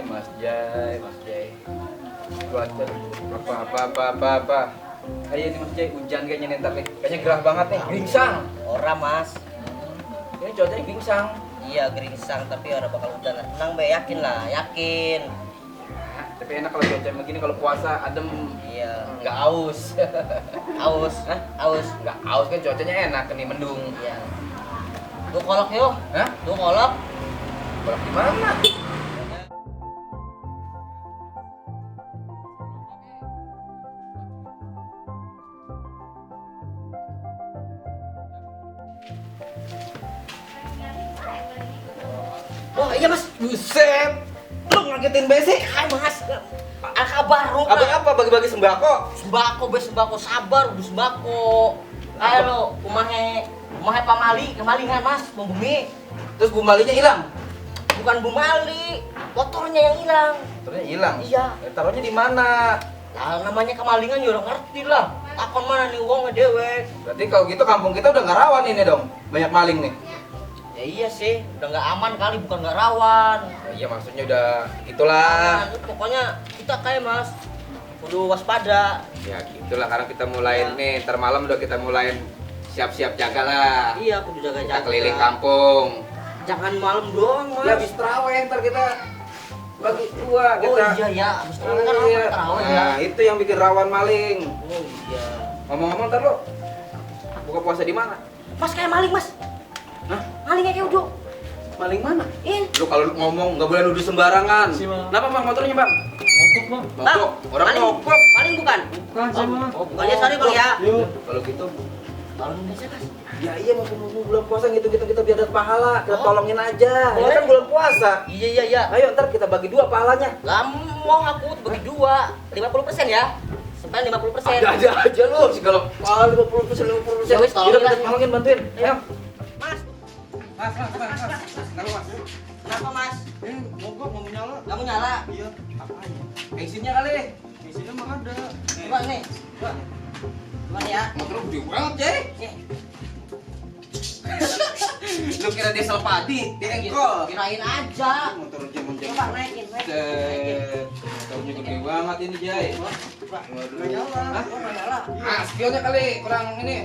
Mas Jai. Cuaca apa. Ayo nih Mas Jai, hujan kayaknya nih ntar nih. Kayaknya gerah banget nih, geringsang. Ora mas. Ini cuacanya geringsang. Iya geringsang tapi ora bakal hujan. Tenang be, yakin lah, yakin. Nah, tapi enak kalau cuaca begini, kalau puasa adem. Iya. Nggak aus. Aus. Hah? Aus. Nggak aus kan cuacanya enak nih, mendung. Iya. Tuh kolok yuk. Hah? Tuh kolok. Kolak di mana? Wah iya mas. Buset, lu ngagetin basic. Hai mas. Kabar lu Abang apa bagi-bagi sembako? Sembako be sembako sabar udah sembako. Ayo lo kumahe pamali kemalingan mas membumi. Terus Bu Malinya hilang? Bukan Bu Mali, motornya yang hilang. Ternyata hilang. Iya. Taruhnya di mana? Lah namanya kemalingan ya udah ngerti lah. Takon mana nih uangnya dewek. Berarti kalau gitu kampung kita udah nggak rawan ini dong, banyak maling nih. Ya iya sih, udah nggak aman kali, bukan nggak rawan. Ya, iya maksudnya udah gitulah. Aman. Pokoknya kita kayak mas, kudu waspada. Ya gitulah, karena kita mulai Ya. nih, ntar malam udah kita mulai siap-siap jaga lah. Iya, kudu Kita jaga-jaga. keliling kampung. Jangan malam doang mas. Ya habis terawih ntar kita bagi dua Oh kita. iya ya, habis terawih kan Iya. orang terawih ya. Nah, itu yang bikin rawan maling. Oh iya. Ngomong-ngomong ntar lo buka puasa di mana? Mas kayak maling mas. Hah? Malingnya kayak udah. Maling mana? In. Lu kalau ngomong nggak boleh nuduh sembarangan. Si, Bang. Kenapa bang motornya bang? Mogok bang. Mogok. Orang maling, mogok. maling bukan? Bukan sih bang. Oh bukan ya, sorry bang ya. Yuk. Kalau gitu, Kalau Indonesia mas. ya iya mau bulan puasa gitu kita biar dapat pahala, kita Oh. tolongin aja. Ini Boleh. kan bulan puasa. Iya. Ayo ntar kita bagi dua pahalanya. Lah mau aku bagi dua, 50% ya. Sampai 50%. Ada aja lu segala pahala 50%. Ya wis, tolong Yaudah, lah. kita tolongin, bantuin. Ayo. Mas, Mas. Kenapa mas? kenapa mas? Ini mogok mau nyala. Kamu nyala? Iya. Apanya? Bensinnya kali. Isinya mah ada. Coba nih. Coba nih ya. Motor gede banget, Jay. Nih. Lu kira dia selpadi, dia engkol. Kirain aja. Motor zaman-zaman. Coba naikin. Set. Motornya gede banget ini, Jay. Coba. Waduh. Nggak nyala. Hah? Coba nyala. Ah, spionnya kali kurang ini.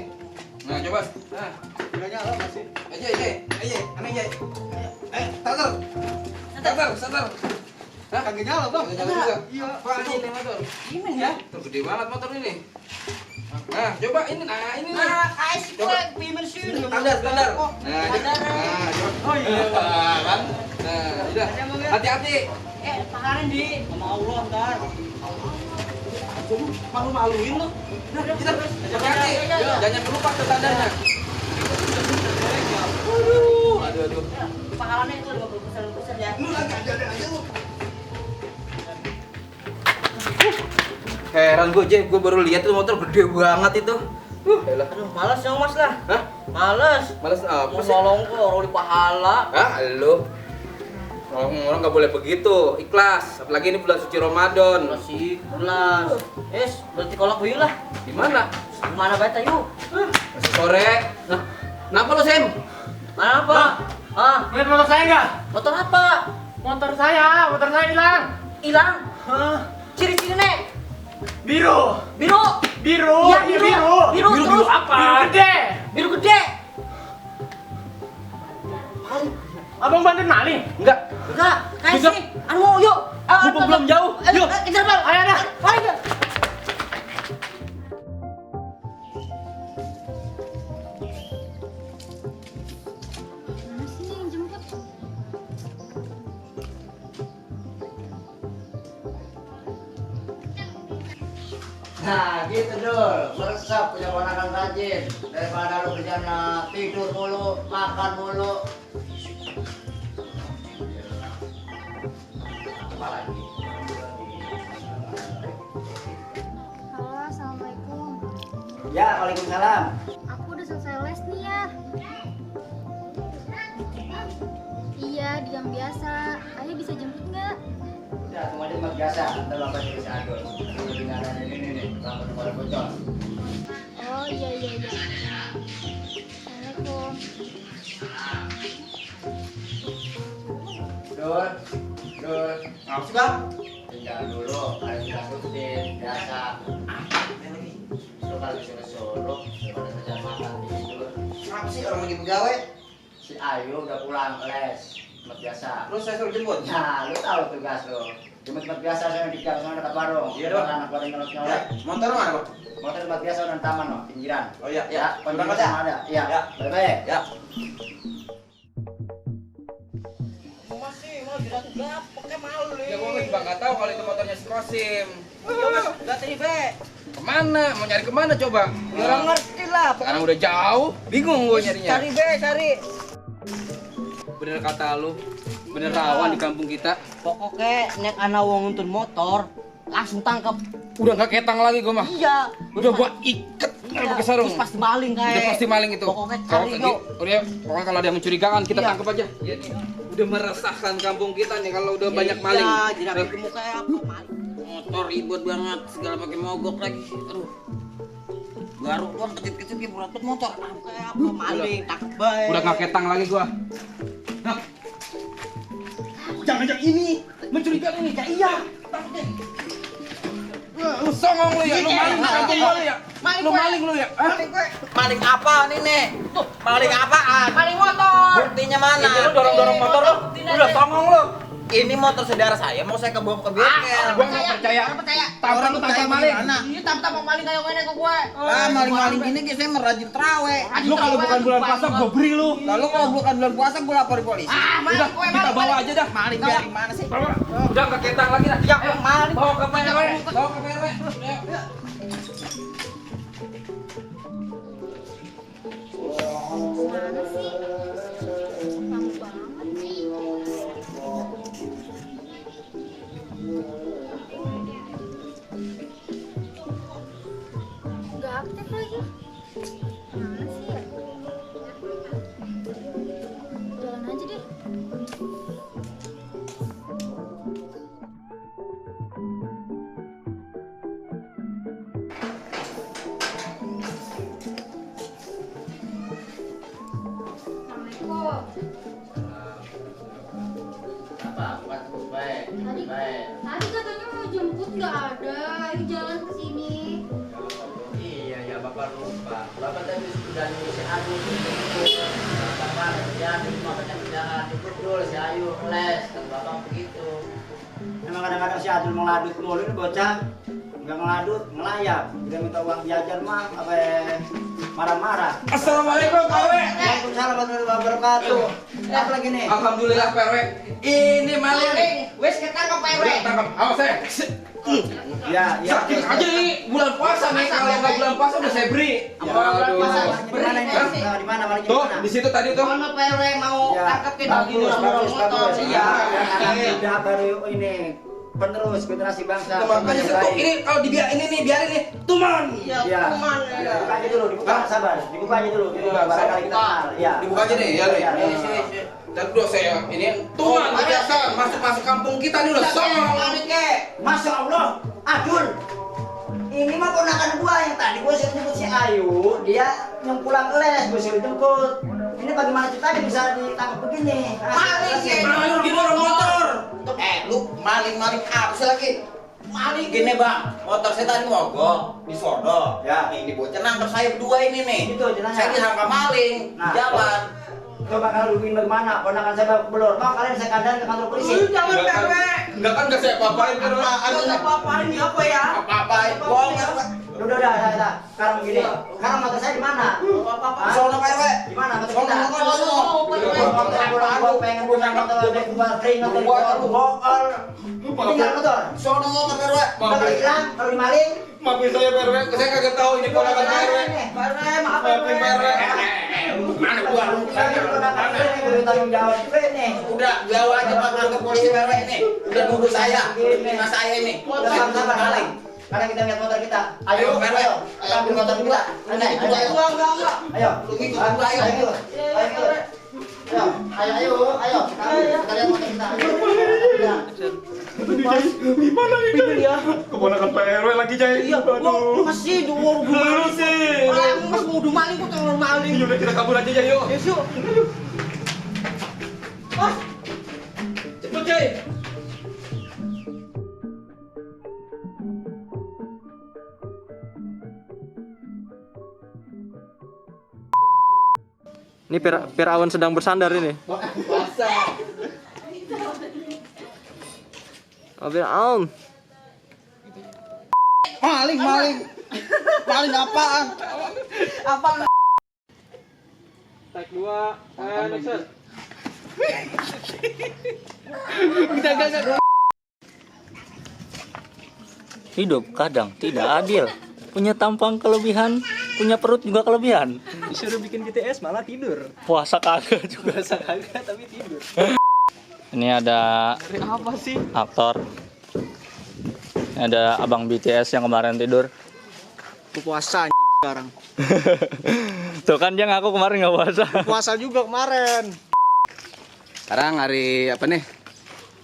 Nah, coba. Nah, Nggak nyala masih. aja, aneh aja. Starter. Starter. Hah? Kagak nyala bang. Kagak nyala juga? Iya. Apaan ini motor? Gimana ya? Tuh gede banget motor ini. Nah, coba ini. Nah, ini nih. Nah, kayak si Coba. gue bimen sih. Standar. Nah, Standar. coba. Oh iya. Kan? Nah, udah. Hati-hati. Pakarin di. Sama Allah ntar. Malu-maluin lu. Kita hati-hati. Iya. Jangan lupa ke standarnya. Aduh. Pahalanya itu 50% ya. Lu lagi aja lu. Heran gue, Jay, gue baru lihat tuh motor gede banget itu. Elah. Aduh, malas dong mas lah. Hah? Males. Males apa Mau sih? nolong kok orang di pahala. Hah, lu? Orang nggak boleh begitu, ikhlas. Apalagi ini bulan suci Ramadan. Masih kelas. Berarti kolak gue lah. Di mana? Mana baca yuk? Masih sore. Nah, kenapa lu, Sam? Mana apa? Ah, Lihat motor saya nggak? motor apa? Motor saya hilang. Hilang. Hah? Ciri-ciri nek. Biru. Biru. Biru. Iya, Ini biru. Biru terus. apa? Biru gede. Biru gede. Abang bantuin maling. Enggak. Enggak, kayak Bisa. sini. Anu, yuk. Mumpung belum jauh. Yuk. Kejar bang. Ayo dah. Balik ya. Mana sih nih yang jemput? Nah gitu dul, meresap punya ponakan rajin. Daripada lu kerjanya tidur mulu, makan mulu. Apalagi? Halo, assalamualaikum. Ya, waalaikumsalam. Aku udah selesai les nih ya. Iya, di jam biasa. Ayah bisa jemput nggak? Udah, semua aja tempat biasa. Ntar bapak jadi seadul. Lebih nggak ada ini nih, bapak nomor bocor. Oh iya. Assalamualaikum. Dul. Apa sih bang? Tinggal dulu, kalian sudah rutin, biasa. Lu kalau disuruh suruh, daripada kerjaan makan tidur. Kenapa sih orang lagi pegawai? Si Ayu udah pulang les, tempat biasa. Terus saya suruh jemput. Nah, lu tahu tugas lu. Cuma tempat biasa sana di sana dekat warung. Iya, Dok. Anak pada nyolot Ya, nyolot. motor mana bang? Motor tempat biasa dan taman loh, pinggiran. Oh iya, Ya, Berangkat pinggiran ya? sama ada. Iya, Ya. baik-baik. Ya. Masih mau jelas pakai maling. Ya gua juga nggak tahu kalau itu motornya si Kosim. Gak be. Kemana? Mau nyari kemana coba? Orang ngerti lah. Sekarang udah jauh, bingung gua nyarinya. Cari be, cari. Bener kata lu, bener rawan di kampung kita. Pokoknya nek ana wong nuntun motor, langsung tangkap. Udah nggak ketang lagi gua mah. Iya. Udah gua iket pakai sarung. Terus pasti maling kayak. Udah pasti maling itu. Pokoknya Kalau cari kayak yuk. gitu, pokoknya kalau ada yang mencurigakan kita Iya. tangkap aja. Iya nih. Udah meresahkan kampung kita nih kalau udah banyak maling. Iya, jadi ketemu kayak apa maling. Motor ribet banget, segala pakai mogok lagi. Aduh. Garuk doang kecil-kecil kayak berat banget motor. Kayak apa maling, tangkap bae. Udah nggak ketang lagi gua. Nah. Jangan-jangan ini mencurigakan ini, kayak iya. Lu songong lu ya, lu maling di kampung gua lu ya. Lu maling lu ya. Hah? Maling apa nih nih? Tuh, maling apaan? Maling motor. Buktinya mana? Ini lu dorong-dorong motor lu. Udah songong lu. Ini motor saudara saya, mau saya kebawa ke bengkel. Gua nggak percaya. Tampang lu tampang maling. Iya, tampang maling kayak gini ke gue. Maling-maling gini guys, saya merajin trawe. Lu kalau bukan bulan puasa gua beri lu. Lalu kalau bukan bulan puasa gue laporin polisi. Udah, kita bawa aja dah. Maling dari mana sih? Bawa. Udah nggak ketang lagi dah. Ya, Ayo, maling. bawa ke PRW. Bawa ke PRW. Ayo. Mana sih? Lama banget sih. Gak aktif lagi. Mana sih ya? Jalan aja deh. Assalamualaikum. Apa? Buat baik. Tadi, Baik. tadi katanya mau jemput nggak ada. Ayo jalan ke sini. Iya, ya Bapak lupa. Bapak tadi sudah nyuruh si Ayu. Bapak ada kerjaan, di rumah banyak kerjaan. Ikut dulu si Ayu les. Kata Bapak begitu. Emang kadang-kadang si Adul meladut mulu ini bocah. Enggak ngeladut, ngelayap. Dia minta uang jajan mah, apa marah-marah. Assalamualaikum PRW. Waalaikumsalam warahmatullahi wabarakatuh. Apa lagi nih? Alhamdulillah PRW. Ini maling nih. Wes ketangkap PRW. Udah tangkap. Awas saya. Ya, ya. Sakit aja nih bulan puasa nih. Kalau nggak bulan puasa udah saya beri. Ya, bulan puasa Aduh. di mana ini? Nah, di mana malingnya? Tuh, di mana? di situ tadi tuh. Mana PRW mau Ya, tangkapin bagus, begini bagus, motor. bagus. Iya. Anak muda baru ini penerus generasi bangsa. Teman bangsa aja yang tuh. baik. Ini kalau dibiarin ini nih, biarin nih. Tuman. Iya, Ya, kuman. ya, dibuka aja dulu, dibuka sabar, dibuka aja dulu, dibuka barangkali kita kenal. Ya. Dibuka aja nih, ya nih. Ya, Dan udah saya ini tuman biasa masuk kampung kita nih udah songong. Maling ke. Masya Allah, Adul. Ini mah ponakan gua yang tadi gua suruh jemput si Ayu, dia yang pulang les, gua suruh jemput. Ini bagaimana ceritanya bisa ditangkap begini? Maling, jelasin. ya. Maling gini orang motor. Lu maling-maling apa sih lagi? Maling gini bang, motor saya tadi mogok di sono. Ya. Ini bocah nangkep saya berdua ini nih. Itu jenazah. Saya disangka maling di Nah. jalan. Coba kalau hubungin bagaimana? Ponakan saya bawa belur. Mau kalian saya kandang ke kantor polisi? Jangan PRW. Enggak kan enggak saya apa-apain kan. Ada apa-apain di apa ya? Apa-apain bohong ya. Udah. Sekarang gini. Sekarang motor saya di mana? Apa-apa. Hah? Sono PRW. Di mana motor Sono, kita? sono. Gua pengen punya motor dari gua kering atau bool. Ini jalan motor. Sono motor PRW. Kalau hilang, kalau dimaling, Maafin saya PRW, saya kagak tahu ini ponakan PRW. PRW, maaf Maafin PRW. Mana gua? saya ponakan ini gua tanggung jawab juga ini. Udah, bawa aja Pak ke polisi PRW ini. Udah nuduh saya, fitnah saya ini. Udah sabar maling. Karena kita lihat motor kita. Ayo, Ayo, PRW. ayo. Kita ambil motor kita. Ayo, Ayo. Enggak. Ayo. Lu ikut Ayo. gua, ayo. Ayo. Ayo. Ayo. Ayo. Ayo. Kita lihat motor kita. Ayo. Gimana ini? Ya. Keponakan Pak RW lagi, Jai. Iya, gua masih dua maling sih. Mas mau udah maling kok tengah maling. Yaudah kita kabur aja, Jai, yuk. Yes, yuk. Mas, Cepet, Jai. Ini Firaun sedang bersandar ini. Oh, Firaun. Maling, maling. Maling apaan? Take 2, action. Hidup kadang tidak adil. Punya tampang kelebihan, punya perut juga kelebihan. Disuruh bikin BTS malah tidur. Puasa kagak juga. Puasa kagak tapi tidur. Ini ada Dari apa sih? aktor. Ini ada abang BTS yang kemarin tidur. Aku puasa anjing sekarang. Tuh kan dia ngaku kemarin nggak puasa. Puasa juga kemarin. Sekarang hari apa nih?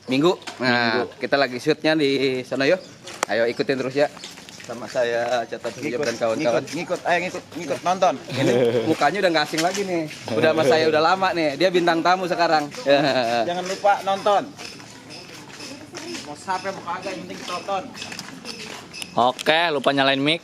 Minggu. Nah, kita lagi shootnya di sana yuk. Ayo ikutin terus ya. Sama saya Catat Hijab dan kawan-kawan. Ngikut nonton. Ini mukanya udah nggak asing lagi nih. Udah sama saya udah lama nih. Dia bintang tamu sekarang. Jangan lupa nonton. Mau sampai mau kagak yang penting tonton. Oke, lupa nyalain mic.